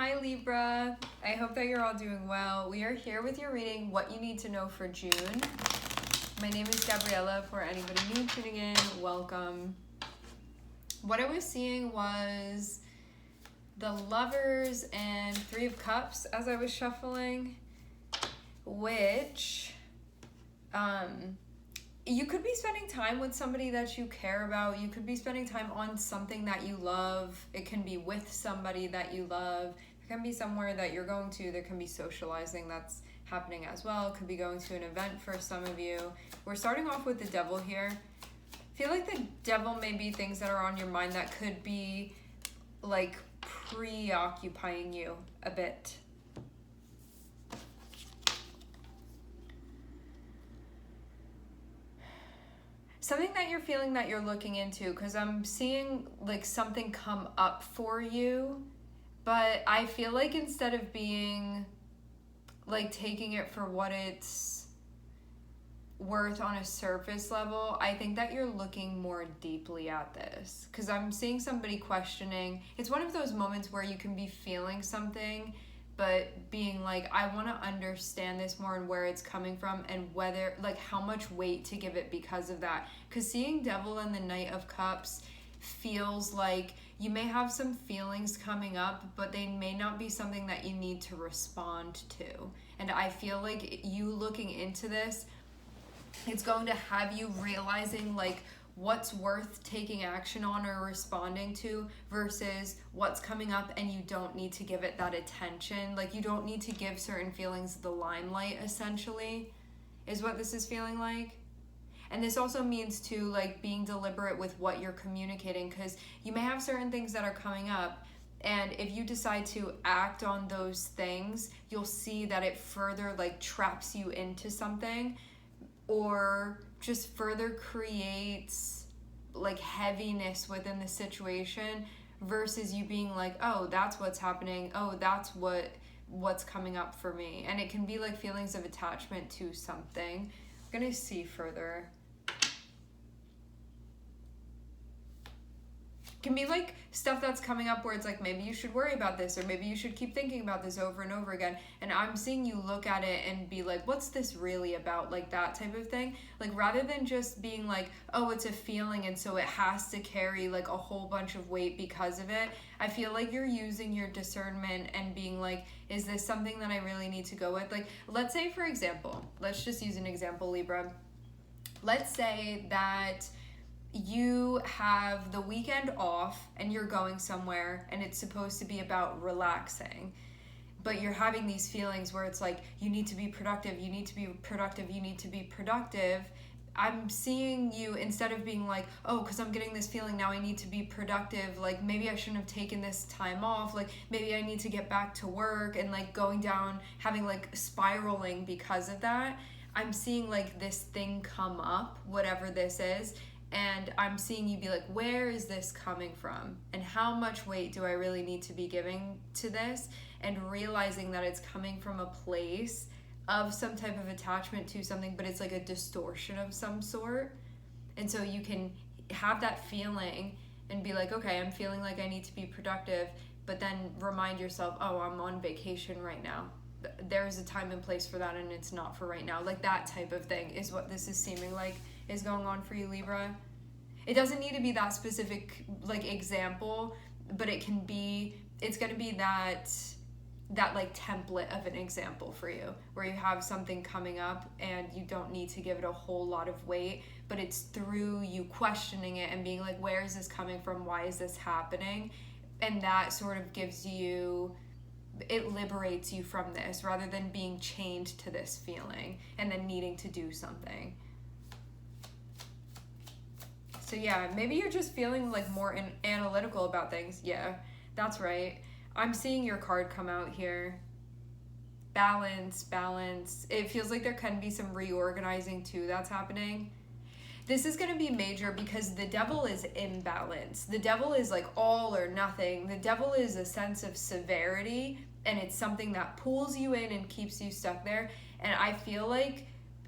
Hi Libra. I hope that you're all doing well. We are here with your reading, What You Need to Know for June. My name is Gabriella. For anybody new tuning in, welcome. What I was seeing was the Lovers and Three of Cups as I was shuffling, which you could be spending time with somebody that you care about. You could be spending time on something that you love. It can be with somebody that you love. There can be somewhere that you're going to. There can be socializing that's happening as well. It could be going to an event for some of you. We're starting off with the Devil here. I feel like the Devil may be things that are on your mind that could be like preoccupying you a bit. Something that you're feeling that you're looking into, because I'm seeing like something come up for you, but I feel like instead of being like taking it for what it's worth on a surface level, I think that you're looking more deeply at this, because I'm seeing somebody questioning. It's one of those moments where you can be feeling something but being like, I want to understand this more and where it's coming from and whether, like, how much weight to give it because of that. Because seeing Devil and the Knight of Cups feels like you may have some feelings coming up, but they may not be something that you need to respond to. And I feel like you looking into this, it's going to have you realizing, like, what's worth taking action on or responding to versus what's coming up and you don't need to give it that attention. Like, you don't need to give certain feelings the limelight, essentially, is what this is feeling like. And this also means too, like, being deliberate with what you're communicating, because you may have certain things that are coming up, and if you decide to act on those things, you'll see that it further, like, traps you into something, or just further creates like heaviness within the situation versus you being like, oh, that's what's happening, oh, that's what's coming up for me. And it can be like feelings of attachment to something. I'm gonna see further. Can be like stuff that's coming up where it's like, maybe you should worry about this, or maybe you should keep thinking about this over and over again. And I'm seeing you look at it and be like, what's this really about? Like that type of thing. Like, rather than just being like, oh, it's a feeling and so it has to carry like a whole bunch of weight because of it. I feel like you're using your discernment and being like, is this something that I really need to go with? Like, let's say, for example, let's just use an example, Libra. Let's say that you have the weekend off and you're going somewhere and it's supposed to be about relaxing, but you're having these feelings where it's like, you need to be productive, you need to be productive, you need to be productive. I'm seeing you, instead of being like, oh, because I'm getting this feeling now I need to be productive, like maybe I shouldn't have taken this time off, like maybe I need to get back to work, and like going down, having like spiraling because of that. I'm seeing like this thing come up, whatever this is, and I'm seeing you be like, where is this coming from? And how much weight do I really need to be giving to this? And realizing that it's coming from a place of some type of attachment to something, but it's like a distortion of some sort. And so you can have that feeling and be like, okay, I'm feeling like I need to be productive, but then remind yourself, oh, I'm on vacation right now. There's a time and place for that, and it's not for right now. Like, that type of thing is what this is seeming like is going on for you, Libra. It doesn't need to be that specific like example, but it's going to be that like template of an example for you, where you have something coming up and you don't need to give it a whole lot of weight, but it's through you questioning it and being like, where is this coming from? Why is this happening? And that sort of gives you, it liberates you from this rather than being chained to this feeling and then needing to do something. So yeah, maybe you're just feeling like more analytical about things. Yeah, that's right. I'm seeing your card come out here. Balance. It feels like there can be some reorganizing too that's happening. This is going to be major because the Devil is imbalance. The Devil is like all or nothing. The Devil is a sense of severity, and it's something that pulls you in and keeps you stuck there. And I feel like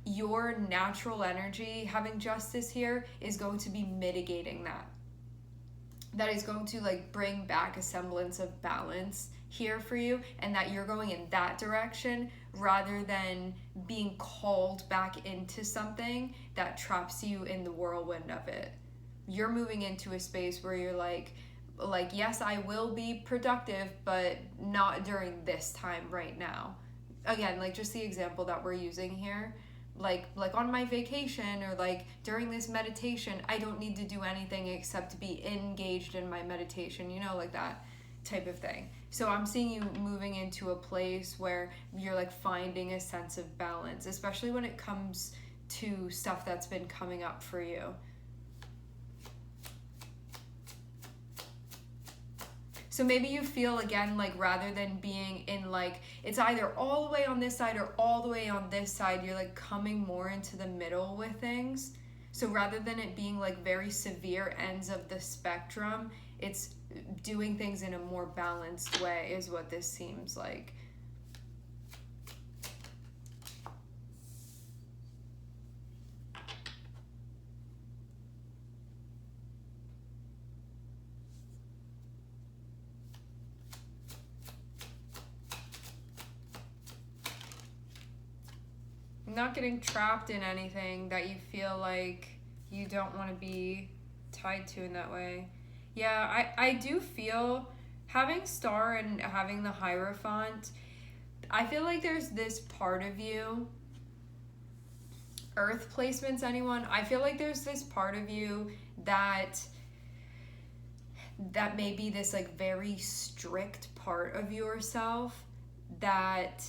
your natural energy, having justice here, is going to be mitigating that. that is going to like bring back a semblance of balance here for you, and that you're going in that direction rather than being called back into something that traps you in the whirlwind of it. You're moving into a space where you're like, yes, I will be productive, but not during this time right now. Again, like just the example that we're using here, like on my vacation or like during this meditation, I don't need to do anything except to be engaged in my meditation, you know, like that type of thing. So I'm seeing you moving into a place where you're like finding a sense of balance, especially when it comes to stuff that's been coming up for you. So maybe you feel, again, like rather than being in like, it's either all the way on this side or all the way on this side, you're like coming more into the middle with things. So rather than it being like very severe ends of the spectrum, it's doing things in a more balanced way is what this seems like. Not getting trapped in anything that you feel like you don't want to be tied to in that way. Yeah, I do feel having Star and having the Hierophant, I feel like there's this part of you, Earth placements, anyone? I feel like there's this part of you that may be this like very strict part of yourself that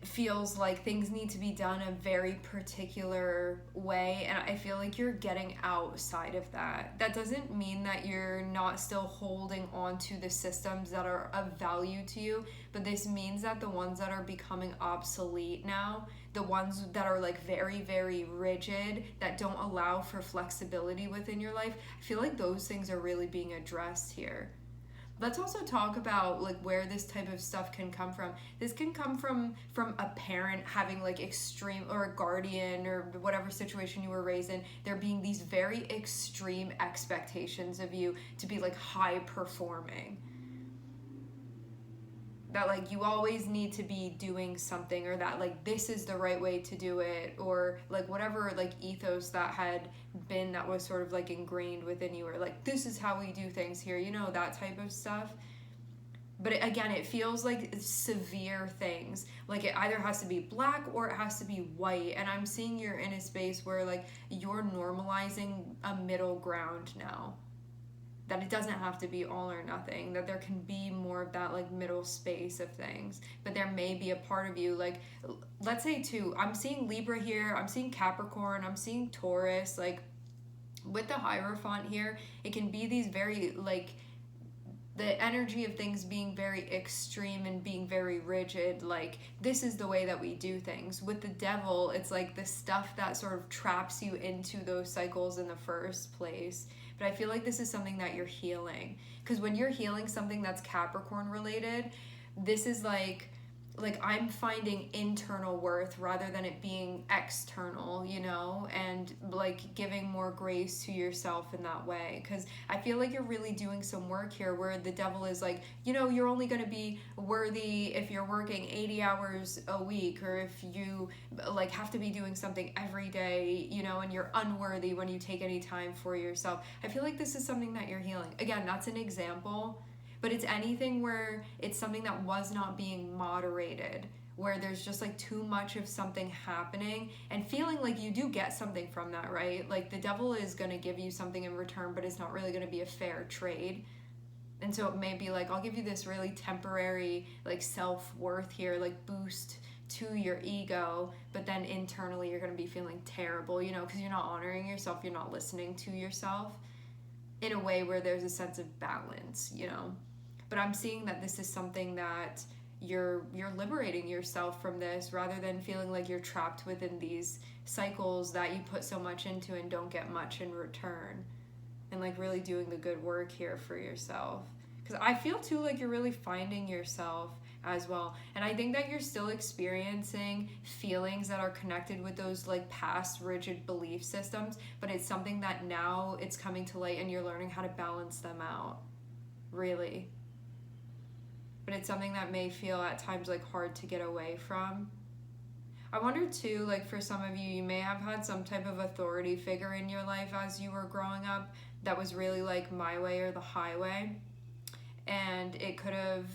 feels like things need to be done a very particular way, and I feel like you're getting outside of that. That doesn't mean that you're not still holding on to the systems that are of value to you, but this means that the ones that are becoming obsolete now, the ones that are like very, very rigid, that don't allow for flexibility within your life, I feel like those things are really being addressed here. Let's also talk about like where this type of stuff can come from. This can come from a parent having like extreme, or a guardian, or whatever situation you were raised in, there being these very extreme expectations of you to be like high performing. That like you always need to be doing something, or that like this is the right way to do it, or like whatever like ethos that had been, that was sort of like ingrained within you, or like this is how we do things here, you know, that type of stuff. But again, it feels like severe things. Like it either has to be black or it has to be white. And I'm seeing you're in a space where like you're normalizing a middle ground now. That it doesn't have to be all or nothing, that there can be more of that like middle space of things. But there may be a part of you, like let's say too, I'm seeing Libra here, I'm seeing Capricorn, I'm seeing Taurus, like with the Hierophant here, it can be these very like the energy of things being very extreme and being very rigid, like this is the way that we do things. With the Devil, it's like the stuff that sort of traps you into those cycles in the first place. But I feel like this is something that you're healing, because when you're healing something that's Capricorn related, this is like I'm finding internal worth rather than it being external, you know, and like giving more grace to yourself in that way. Because I feel like you're really doing some work here where the Devil is like, you know, you're only going to be worthy if you're working 80 hours a week, or if you like have to be doing something every day, you know, and you're unworthy when you take any time for yourself. I feel like this is something that you're healing. Again, that's an example. But it's anything where it's something that was not being moderated, where there's just like too much of something happening and feeling like you do get something from that, right? Like the Devil is going to give you something in return, but it's not really going to be a fair trade. And so it may be like, I'll give you this really temporary like self-worth here, like boost to your ego, but then internally you're going to be feeling terrible, you know, because you're not honoring yourself, you're not listening to yourself in a way where there's a sense of balance, you know. But I'm seeing that this is something that you're liberating yourself from this, rather than feeling like you're trapped within these cycles that you put so much into and don't get much in return. And like really doing the good work here for yourself. Because I feel too like you're really finding yourself as well. And I think that you're still experiencing feelings that are connected with those like past rigid belief systems, but it's something that now it's coming to light and you're learning how to balance them out. Really. But it's something that may feel at times like hard to get away from. I wonder too, like for some of you, you may have had some type of authority figure in your life as you were growing up that was really like my way or the highway. And it could have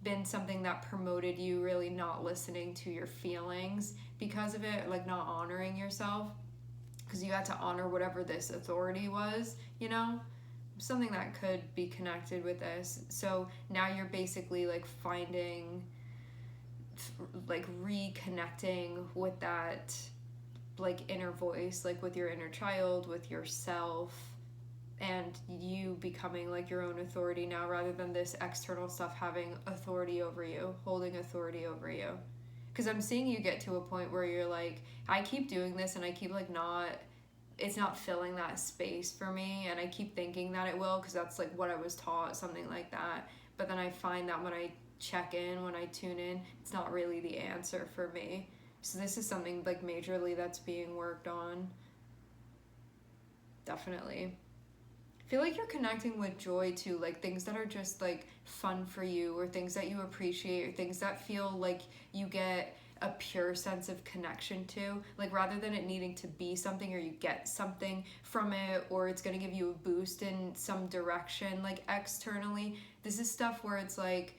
been something that promoted you really not listening to your feelings because of it, like not honoring yourself, because you had to honor whatever this authority was, you know? Something that could be connected with this. So now you're basically like finding, like reconnecting with that like inner voice, like with your inner child, with yourself, and you becoming like your own authority now rather than this external stuff having authority over you, holding authority over you. Because I'm seeing you get to a point where you're like, I keep doing this and I keep like it's not filling that space for me, and I keep thinking that it will because that's like what I was taught, something like that. But then I find that when I check in, when I tune in, it's not really the answer for me. So this is something like majorly that's being worked on. Definitely. I feel like you're connecting with joy too, like things that are just like fun for you, or things that you appreciate, or things that feel like you get a pure sense of connection to, like rather than it needing to be something or you get something from it or it's going to give you a boost in some direction like externally. This is stuff where it's like,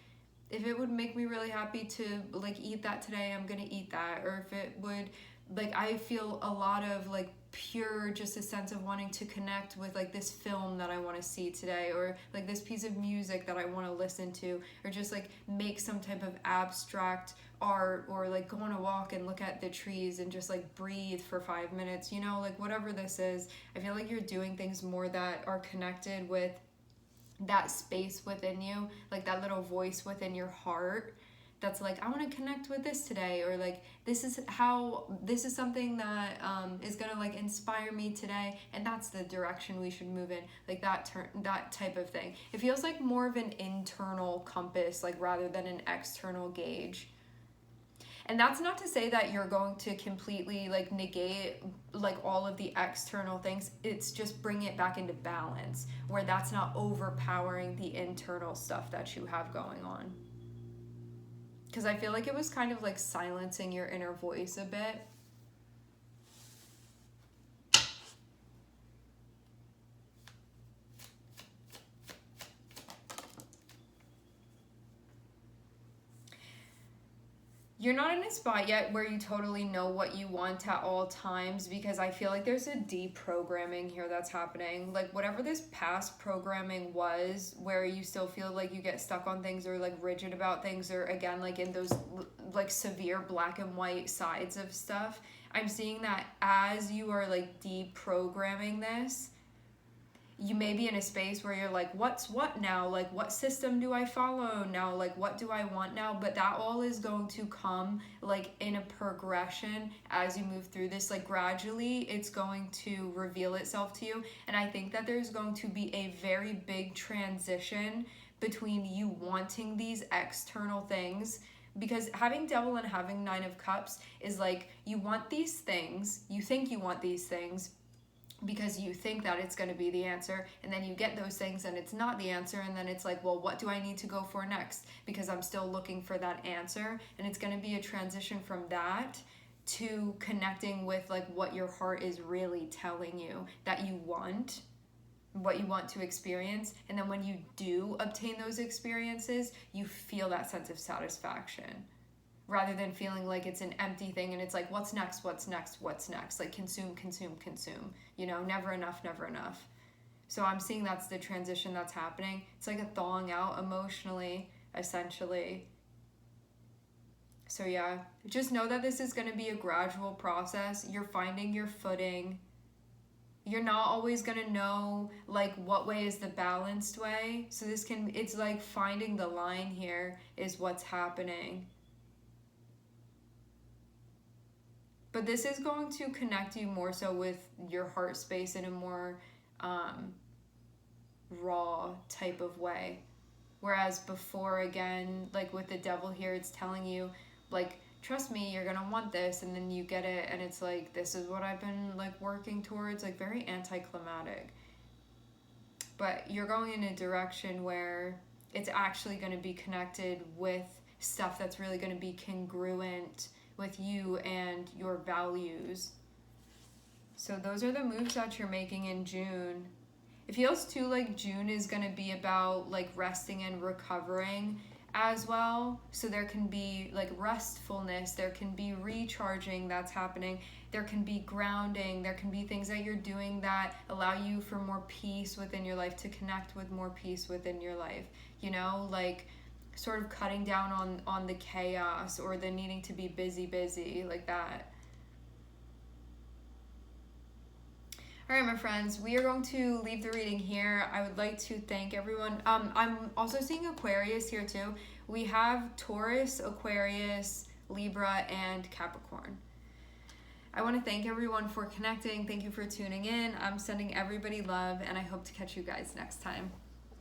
if it would make me really happy to like eat that today, I'm gonna eat that. Or if it would, like, I feel a lot of like pure just a sense of wanting to connect with like this film that I want to see today, or like this piece of music that I want to listen to, or just like make some type of abstract art, or like go on a walk and look at the trees and just like breathe for 5 minutes, you know, like whatever this is. I feel like you're doing things more that are connected with that space within you, like that little voice within your heart that's like, I want to connect with this today, or like this is something that is gonna like inspire me today, and that's the direction we should move in, like that type of thing. It feels like more of an internal compass, like rather than an external gauge. And that's not to say that you're going to completely like negate like all of the external things. It's just bring it back into balance where that's not overpowering the internal stuff that you have going on. Because I feel like it was kind of like silencing your inner voice a bit. You're not in a spot yet where you totally know what you want at all times, because I feel like there's a deprogramming here that's happening. Like whatever this past programming was, where you still feel like you get stuck on things or like rigid about things, or again like in those like severe black and white sides of stuff, I'm seeing that as you are like deprogramming this, you may be in a space where you're like, what's what now? Like, what system do I follow now? Like, what do I want now? But that all is going to come like in a progression as you move through this. Like gradually it's going to reveal itself to you. And I think that there's going to be a very big transition between you wanting these external things, because having Devil and having Nine of Cups is like, you want these things, you think you want these things, because you think that it's going to be the answer, and then you get those things and it's not the answer, and then it's like, well, what do I need to go for next, because I'm still looking for that answer. And it's going to be a transition from that to connecting with like what your heart is really telling you that you want, what you want to experience. And then when you do obtain those experiences, you feel that sense of satisfaction, rather than feeling like it's an empty thing and it's like, what's next, what's next, what's next? Like consume, consume, consume, you know, never enough, never enough. So I'm seeing that's the transition that's happening. It's like a thawing out emotionally, essentially. So yeah, just know that this is going to be a gradual process. You're finding your footing. You're not always going to know like what way is the balanced way. So it's like finding the line here is what's happening. But this is going to connect you more so with your heart space in a more raw type of way. Whereas before, again, like with the devil here, it's telling you, like, trust me, you're gonna want this, and then you get it, and it's like, this is what I've been like working towards, like very anticlimactic. But you're going in a direction where it's actually going to be connected with stuff that's really going to be congruent with you and your values. So those are the moves that you're making in June. It feels too like June is going to be about like resting and recovering as well. So there can be like restfulness, there can be recharging that's happening, there can be grounding, there can be things that you're doing that allow you for more peace within your life, to connect with more peace within your life, you know, like sort of cutting down on the chaos or the needing to be busy like that. All right, my friends, we are going to leave the reading here. I would like to thank everyone. I'm also seeing Aquarius here too. We have Taurus, Aquarius, Libra, and Capricorn. I want to thank everyone for connecting. Thank you for tuning in. I'm sending everybody love, and I hope to catch you guys next time.